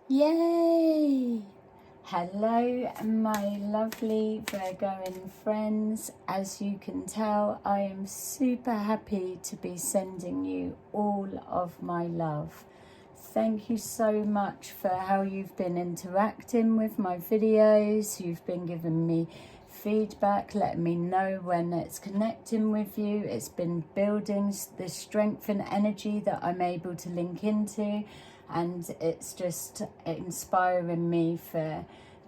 Yay! Hello, my lovely Virgoan friends. As you can tell, I am super happy to be sending you all of my love. Thank you so much for how you've been interacting with my videos. You've been giving me feedback, letting me know when it's connecting with you. It's been building the strength and energy that I'm able to link into. And it's just inspiring me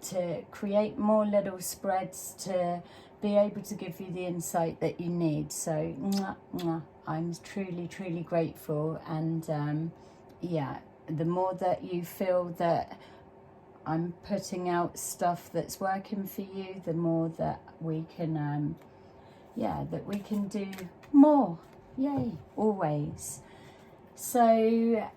to create more little spreads to be able to give you the insight that you need. So I'm truly grateful. And yeah, the more that you feel that I'm putting out stuff that's working for you, the more that we can do more. Yay, always. So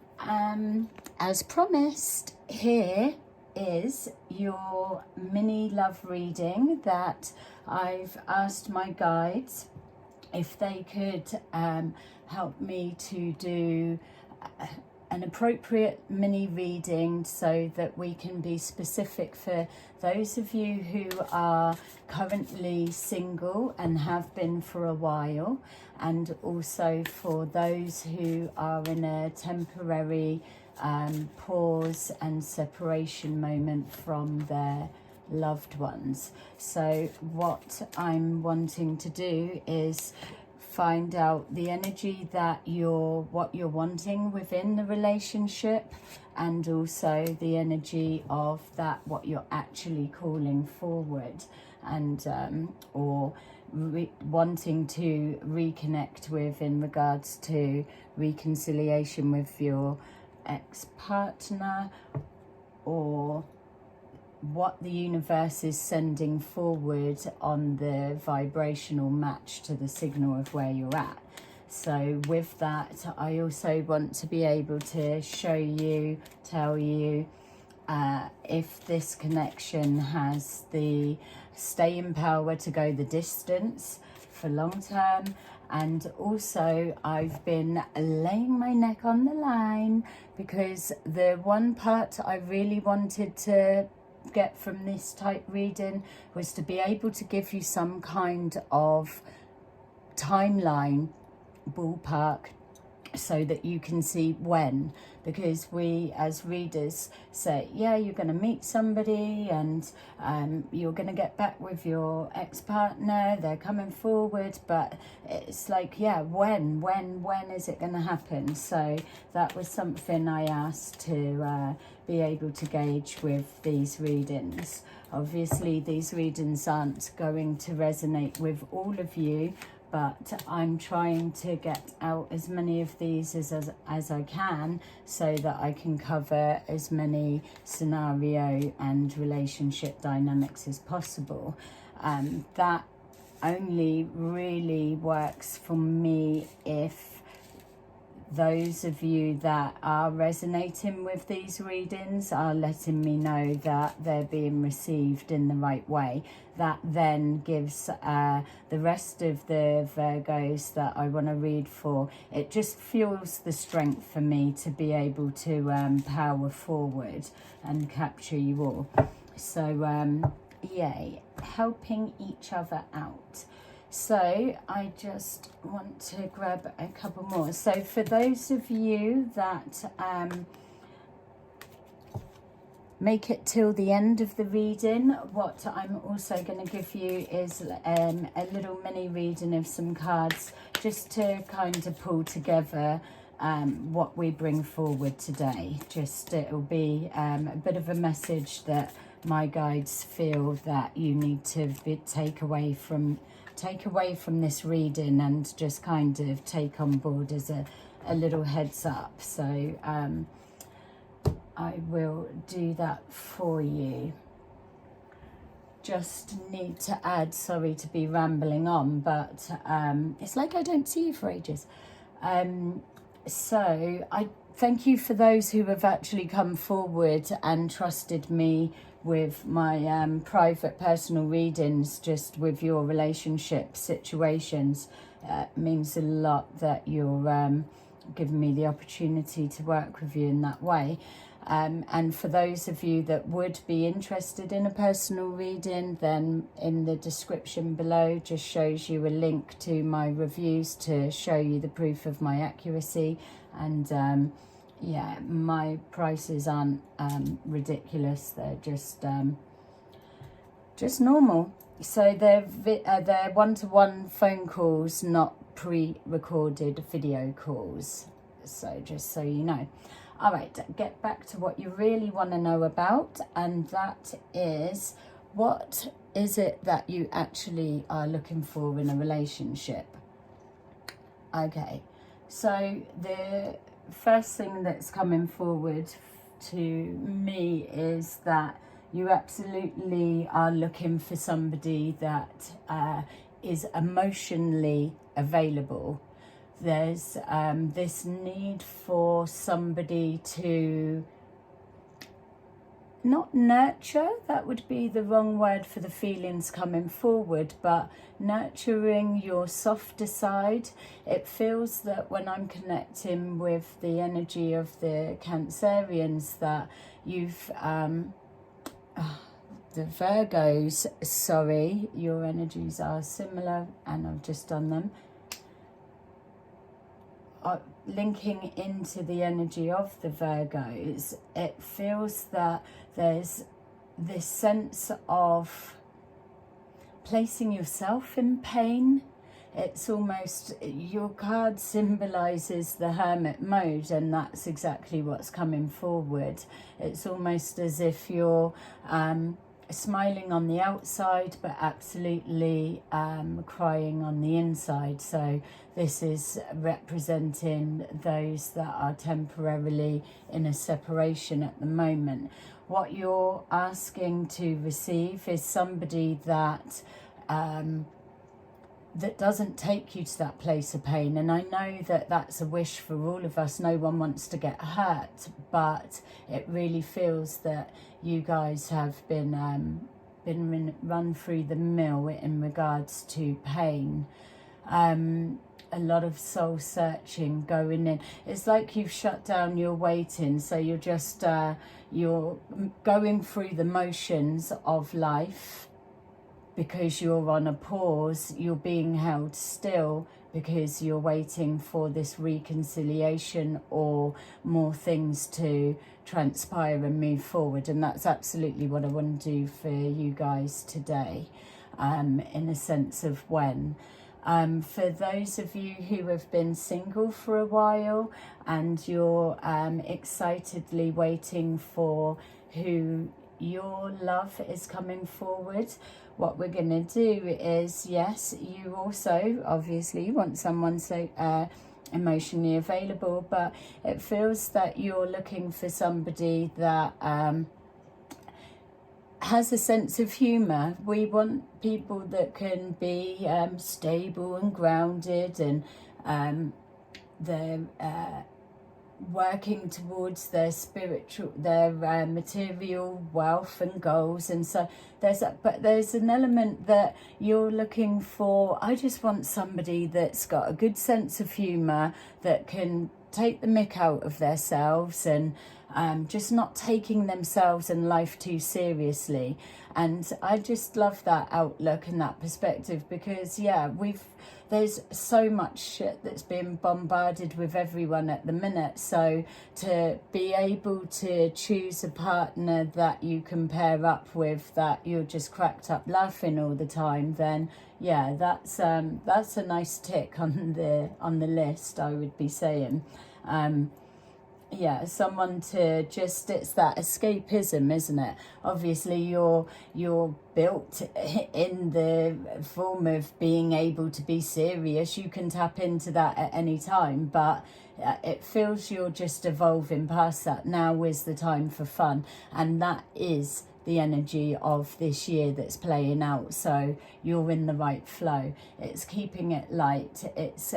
as promised, here is your mini love reading that I've asked my guides if they could help me to do an appropriate mini reading so that we can be specific for those of you who are currently single and have been for a while, and also for those who are in a temporary pause and separation moment from their loved ones. So what I'm wanting to do is find out the energy that what you're wanting within the relationship, and also the energy of that what you're actually calling forward, and or wanting to reconnect with in regards to reconciliation with your ex-partner, or what the universe is sending forward on the vibrational match to the signal of where you're at. So with that, I also want to be able to show you, tell you if this connection has the staying power to go the distance for long term. And also I've been laying my neck on the line, because the one part I really wanted to get from this type reading was to be able to give you some kind of timeline, ballpark, so that you can see when, because we as readers say, yeah, you're going to meet somebody and you're going to get back with your ex-partner, they're coming forward, but it's like, yeah, when is it going to happen? So that was something I asked to be able to gauge with these readings. Obviously these readings aren't going to resonate with all of you, but I'm trying to get out as many of these as I can, so that I can cover as many scenario and relationship dynamics as possible. That only really works for me if those of you that are resonating with these readings are letting me know that they're being received in the right way. That then gives the rest of the Virgos that I want to read for, it just fuels the strength for me to be able to power forward and capture you all. So yay, helping each other out. So I just want to grab a couple more. So for those of you that make it till the end of the reading, what I'm also going to give you is a little mini reading of some cards, just to kind of pull together what we bring forward today. Just it'll be a bit of a message that my guides feel that you need to take away from this reading, and just kind of take on board as a little heads up. So I will do that for you. Just need to add, sorry to be rambling on, but it's like I don't see you for ages. So I thank you for those who have actually come forward and trusted me with my private personal readings, just with your relationship situations. It means a lot that you're giving me the opportunity to work with you in that way. And for those of you that would be interested in a personal reading, then in the description below just shows you a link to my reviews to show you the proof of my accuracy. And yeah, my prices aren't ridiculous, they're just normal. So they're one-to-one phone calls, not pre-recorded video calls. So just so you know. All right, get back to what you really want to know about, and that is, what is it that you actually are looking for in a relationship? Okay, so the first thing that's coming forward to me is that you absolutely are looking for somebody that is emotionally available. There's this need for somebody to not nurture, that would be the wrong word for the feelings coming forward, but nurturing your softer side. It feels that when I'm connecting with the energy of the Cancerians that you've the Virgos, sorry, your energies are similar and I've just done them. Linking into the energy of the Virgos, it feels that there's this sense of placing yourself in pain. It's almost, your card symbolises the hermit mode, and that's exactly what's coming forward. It's almost as if you're smiling on the outside but absolutely crying on the inside. So this is representing those that are temporarily in a separation at the moment. What you're asking to receive is somebody that that doesn't take you to that place of pain. And I know that that's a wish for all of us. No one wants to get hurt, but it really feels that you guys have been run through the mill in regards to pain. A lot of soul searching going in. It's like you've shut down your waiting, so you're just you're going through the motions of life because you're on a pause. You're being held still because you're waiting for this reconciliation or more things to transpire and move forward. And that's absolutely what I want to do for you guys today, in a sense of when. For those of you who have been single for a while and you're excitedly waiting for who your love is coming forward, what we're going to do is, yes, you also obviously want someone so emotionally available, but it feels that you're looking for somebody that has a sense of humour. We want people that can be stable and grounded, and they're working towards their spiritual, their material wealth and goals. And so there's an element that you're looking for. I just want somebody that's got a good sense of humour, that can take the mick out of themselves and just not taking themselves and life too seriously. And I just love that outlook and that perspective, because yeah, there's so much shit that's being bombarded with everyone at the minute. So to be able to choose a partner that you can pair up with, that you're just cracked up laughing all the time, then yeah, that's a nice tick on the list, I would be saying. Yeah, someone to just, it's that escapism, isn't it? Obviously you're built in the form of being able to be serious. You can tap into that at any time, but it feels you're just evolving past that. Now is the time for fun, and that is the energy of this year that's playing out. So you're in the right flow. It's keeping it light. It's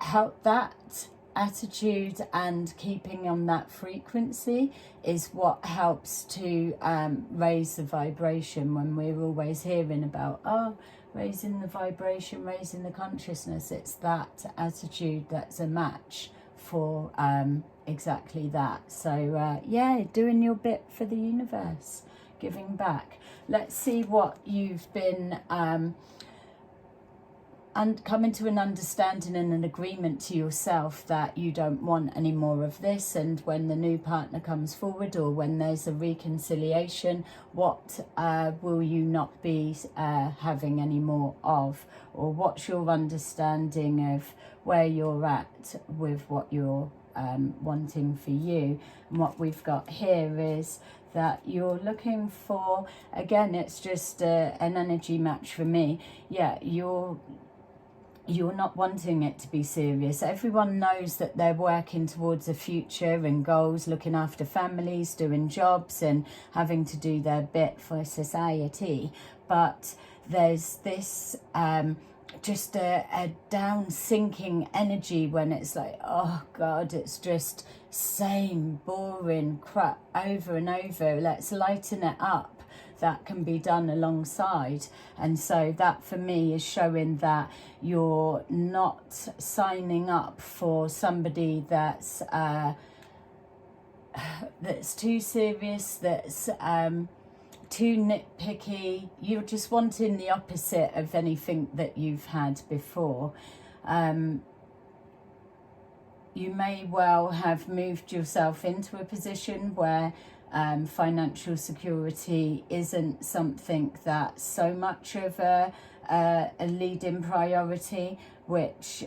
helped that attitude, and keeping on that frequency is what helps to raise the vibration. When we're always hearing about, oh, raising the vibration, raising the consciousness, it's that attitude that's a match for exactly that. So yeah, doing your bit for the universe, giving back. Let's see what you've been and coming to an understanding and an agreement to yourself that you don't want any more of this. And when the new partner comes forward, or when there's a reconciliation, what will you not be having any more of? Or what's your understanding of where you're at with what you're wanting for you? And what we've got here is that you're looking for, again, it's just an energy match for me. Yeah, you're not wanting it to be serious. Everyone knows that they're working towards a future and goals, looking after families, doing jobs and having to do their bit for society. But there's this just a down sinking energy when it's like, oh God, it's just same boring crap over and over. Let's lighten it up. That can be done alongside. And so that for me is showing that you're not signing up for somebody that's too serious, that's too nitpicky. You're just wanting the opposite of anything that you've had before. You may well have moved yourself into a position where financial security isn't something that's so much of a leading priority, which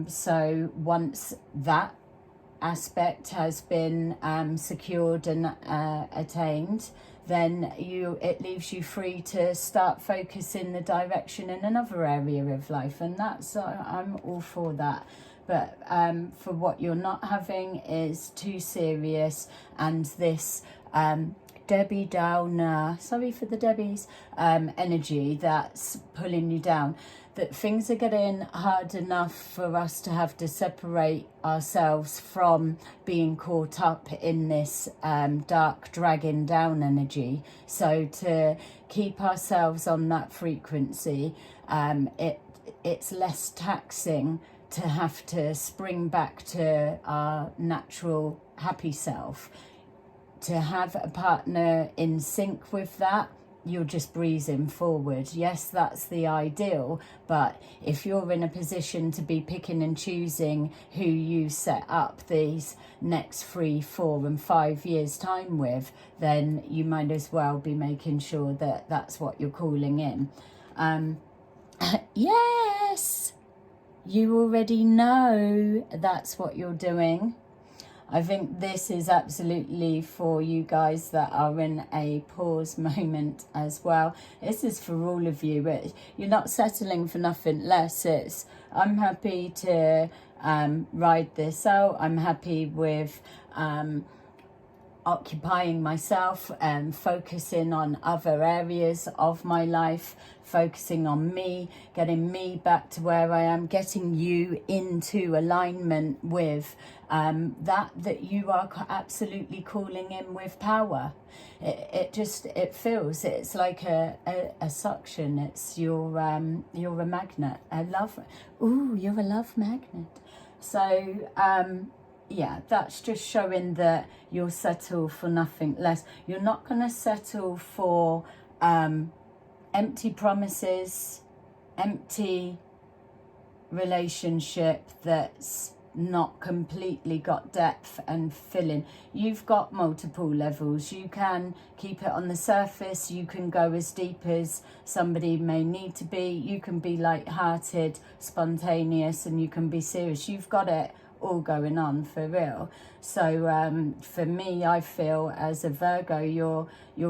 so once that aspect has been secured and attained, then it leaves you free to start focusing the direction in another area of life, and that's I'm all for that. But for what you're not having is too serious, and this Debbie Downer, sorry for the Debbies, energy that's pulling you down. That things are getting hard enough for us to have to separate ourselves from being caught up in this dark dragging down energy. So to keep ourselves on that frequency, it's less taxing to have to spring back to our natural happy self. To have a partner in sync with that, you're just breezing forward. Yes, that's the ideal, but if you're in a position to be picking and choosing who you set up these next 3, 4 and 5 years time with, then you might as well be making sure that that's what you're calling in. Yes, you already know that's what you're doing. I think this is absolutely for you guys that are in a pause moment as well. This is for all of you, but you're not settling for nothing less. It's, I'm happy to ride this out. I'm happy with occupying myself and focusing on other areas of my life, focusing on me, getting me back to where I am, getting you into alignment with that you are absolutely calling in with power. It feels, it's like a suction. It's you're a magnet, you're a love magnet. So yeah, that's just showing that you'll settle for nothing less. You're not going to settle for empty promises, empty relationship that's not completely got depth and filling. You've got multiple levels. You can keep it on the surface. You can go as deep as somebody may need to be. You can be light-hearted, spontaneous, and you can be serious. You've got it all going on for real. So for me, I feel as a Virgo, you're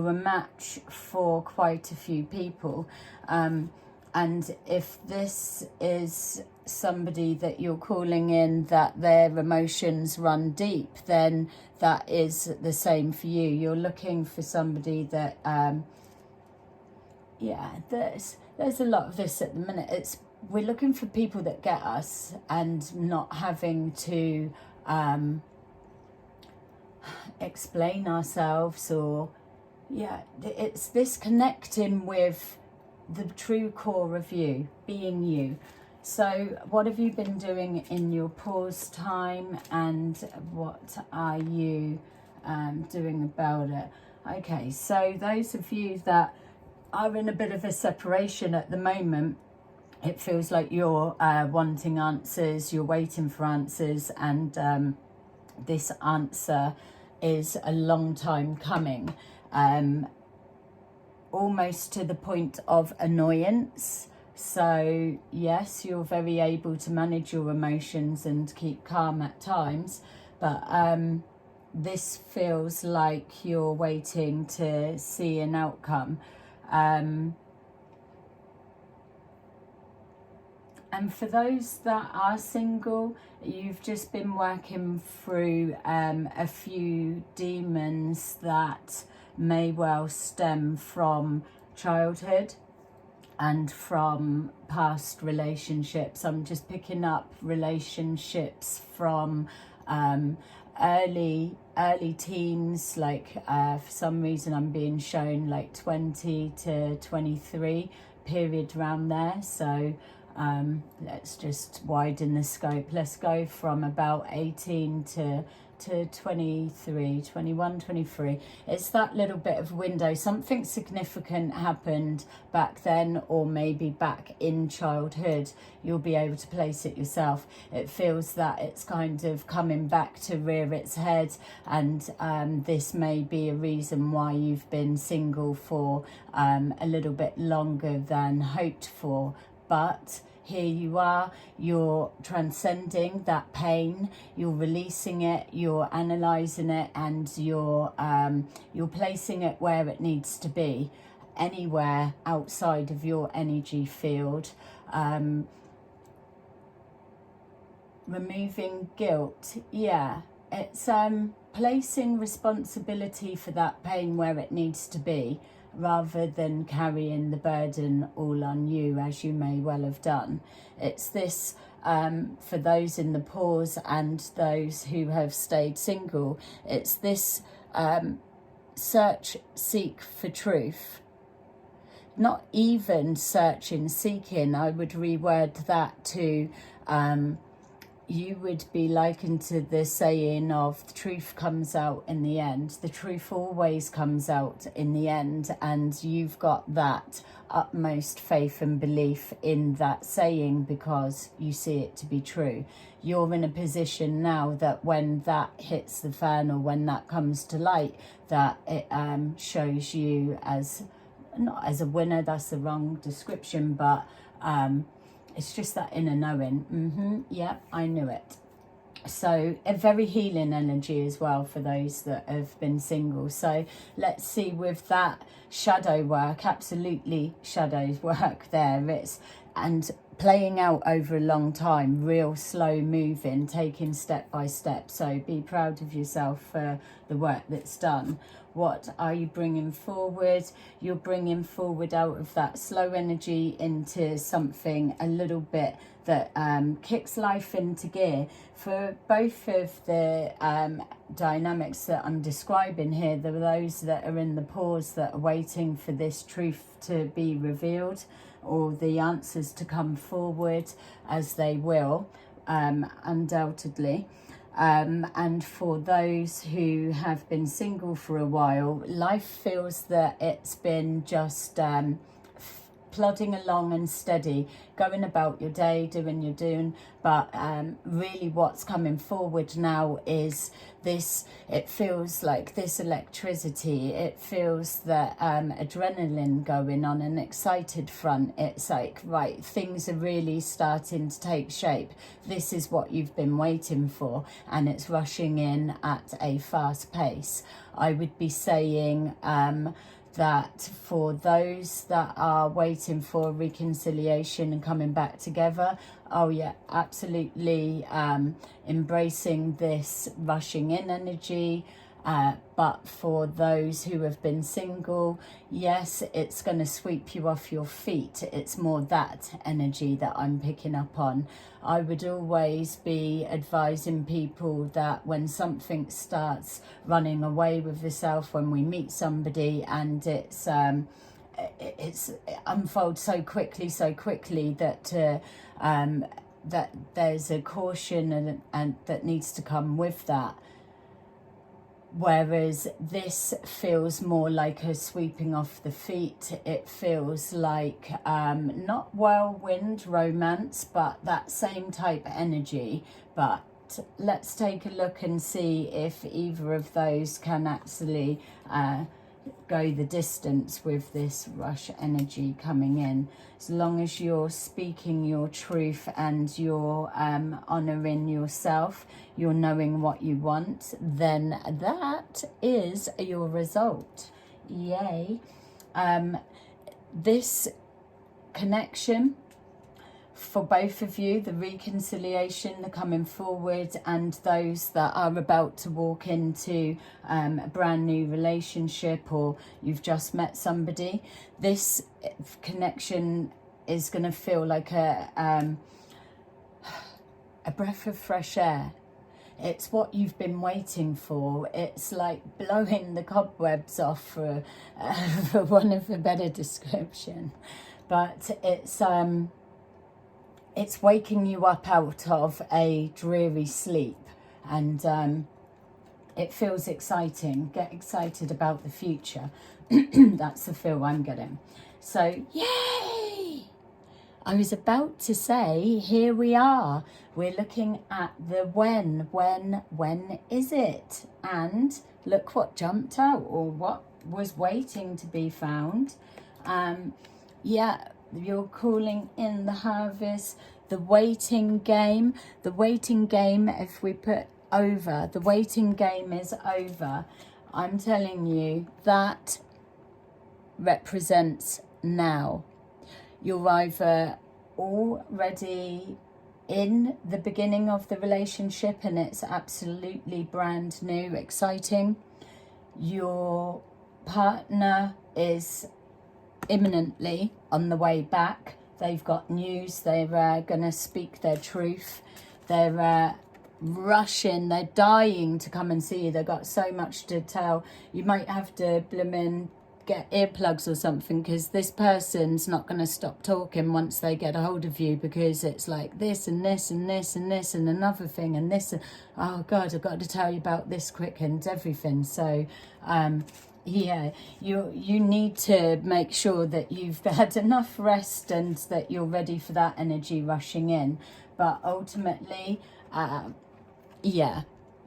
a match for quite a few people, and if this is somebody that you're calling in that their emotions run deep, then that is the same for you. You're looking for somebody that yeah, there's a lot of this at the minute. We're looking for people that get us and not having to explain ourselves, or yeah, it's this connecting with the true core of you, being you. So what have you been doing in your pause time, and what are you doing about it? Okay, so those of you that are in a bit of a separation at the moment, it feels like you're wanting answers, you're waiting for answers, and this answer is a long time coming, almost to the point of annoyance. So yes, you're very able to manage your emotions and keep calm at times, but this feels like you're waiting to see an outcome. And for those that are single, you've just been working through a few demons that may well stem from childhood and from past relationships. I'm just picking up relationships from early teens, like for some reason I'm being shown like 20 to 23 period around there. So let's just widen the scope. Let's go from about 18 to 23, 21, 23. It's that little bit of window. Something significant happened back then, or maybe back in childhood. You'll be able to place it yourself. It feels that it's kind of coming back to rear its head, and this may be a reason why you've been single for a little bit longer than hoped for. But here you are, you're transcending that pain, you're releasing it, you're analysing it, and you're placing it where it needs to be, anywhere outside of your energy field. Removing guilt, yeah, it's placing responsibility for that pain where it needs to be, rather than carrying the burden all on you, as you may well have done. It's this, for those in the pause and those who have stayed single, it's this seek for truth. Not even seeking, I would reword that to you would be likened to the saying of the truth comes out in the end. The truth always comes out in the end, and you've got that utmost faith and belief in that saying because you see it to be true. You're in a position now that when that hits the fan, or when that comes to light, that it shows you as, not as a winner, that's the wrong description, but it's just that inner knowing. Yeah, I knew it. So a very healing energy as well for those that have been single. So let's see with that shadow work, absolutely shadows work there. It's and playing out over a long time, real slow moving, taking step by step. So be proud of yourself for the work that's done. What are you bringing forward? You're bringing forward out of that slow energy into something a little bit that kicks life into gear. For both of the dynamics that I'm describing here, there are those that are in the pause that are waiting for this truth to be revealed, or the answers to come forward, as they will, undoubtedly. And for those who have been single for a while, life feels that it's been just plodding along and steady, going about your day, doing your doing, but really what's coming forward now is this. It feels like this electricity, it feels that adrenaline going on, an excited front. It's like, right, things are really starting to take shape. This is what you've been waiting for, and it's rushing in at a fast pace. I would be saying that for those that are waiting for reconciliation and coming back together, oh yeah, absolutely, embracing this rushing in energy. But for those who have been single, yes, it's going to sweep you off your feet. It's more that energy that I'm picking up on. I would always be advising people that when something starts running away with yourself, when we meet somebody and it's it unfolds so quickly that that there's a caution and that needs to come with that. Whereas this feels more like a sweeping off the feet. It feels like not whirlwind romance, but that same type of energy. But let's take a look and see if either of those can actually go the distance with this rush energy coming in. As long as you're speaking your truth and you're honouring yourself, you're knowing what you want, then that is your result. Yay. This connection for both of you, the reconciliation, the coming forward, and those that are about to walk into a brand new relationship, or you've just met somebody, this connection is going to feel like a breath of fresh air. It's what you've been waiting for. It's like blowing the cobwebs off, for one of a better description. But it's waking you up out of a dreary sleep, and it feels exciting. Get excited about the future. That's the feel I'm getting. So, yay! I was about to say, here we are. We're looking at the when is it? And look what jumped out, or what was waiting to be found. Yeah. You're calling in the harvest, the waiting game. The waiting game, if we put over, the waiting game is over. I'm telling you, that represents now. You're either already in the beginning of the relationship and it's absolutely brand new, exciting. Your partner is imminently on the way back. They've got news. They're going to speak their truth. They're rushing. They're dying to come and see you. They've got so much to tell. You might have to get earplugs or something, because this person's not going to stop talking once they get a hold of you, because it's like this and this and this and this and another thing and this. Oh God, I've got to tell you about this quick and everything. So yeah, you need to make sure that you've had enough rest and that you're ready for that energy rushing in. But ultimately, yeah,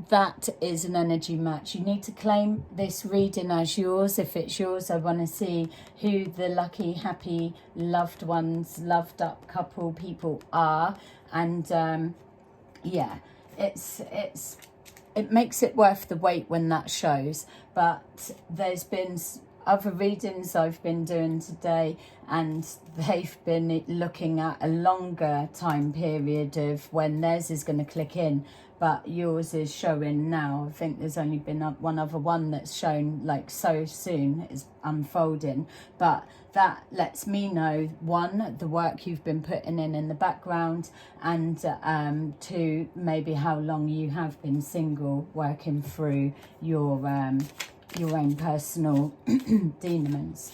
that is an energy match. You need to claim this reading as yours. If it's yours, I want to see who the lucky, happy, loved ones, loved up couple people are. And yeah, it makes it worth the wait when that shows. But there's been other readings I've been doing today, and they've been looking at a longer time period of when theirs is going to click in, but yours is showing now. I think there's only been one other one that's shown like so soon, is unfolding. But that lets me know, one, the work you've been putting in the background, and two, maybe how long you have been single, working through your own personal demons.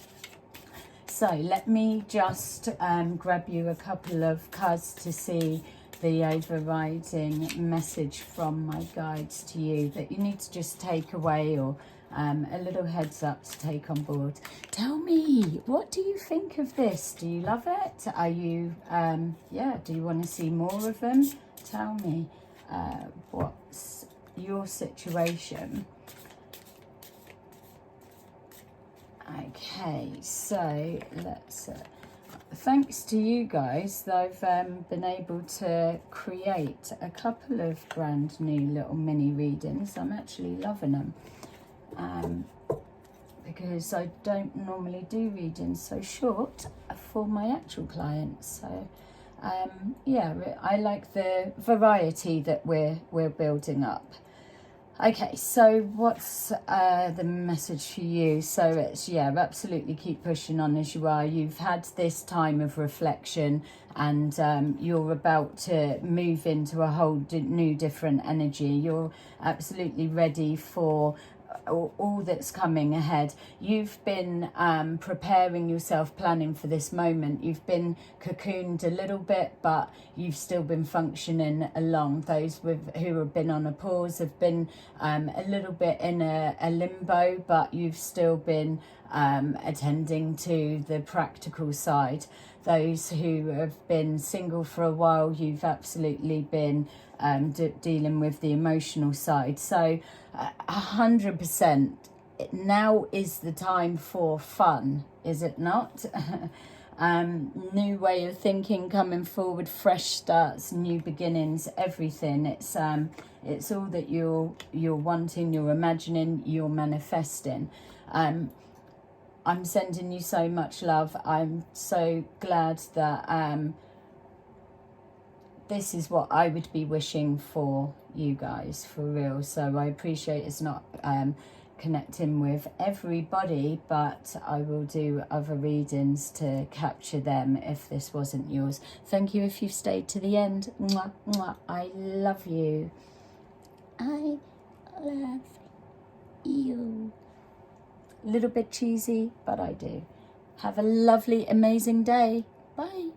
So let me just grab you a couple of cards to see the overriding message from my guides to you that you need to just take away, or a little heads up to take on board. Tell me, what do you think of this? Do you love it? Are you, yeah, do you want to see more of them? Tell me, what's your situation? Okay, so let's, thanks to you guys, I've been able to create a couple of brand new little mini readings. I'm actually loving them. Because I don't normally do readings so short for my actual clients. So yeah, I like the variety that we're building up. Okay, so what's the message for you? So it's, yeah, absolutely keep pushing on as you are. You've had this time of reflection, and you're about to move into a whole new different energy. You're absolutely ready for all that's coming ahead. You've been preparing yourself, planning for this moment. You've been cocooned a little bit, but you've still been functioning along. Those who have been on a pause have been a little bit in a limbo, but you've still been attending to the practical side. Those who have been single for a while, you've absolutely been dealing with the emotional side. So 100%, now is the time for fun, is it not? New way of thinking coming forward, fresh starts, new beginnings, everything. It's all that you're wanting, you're imagining, you're manifesting. I'm sending you so much love. I'm so glad that this is what I would be wishing for you guys, for real. So I appreciate it's not connecting with everybody, but I will do other readings to capture them if this wasn't yours. Thank you if you've stayed to the end. Mwah, mwah. I love you. I love you. A little bit cheesy, but I do. Have a lovely, amazing day. Bye.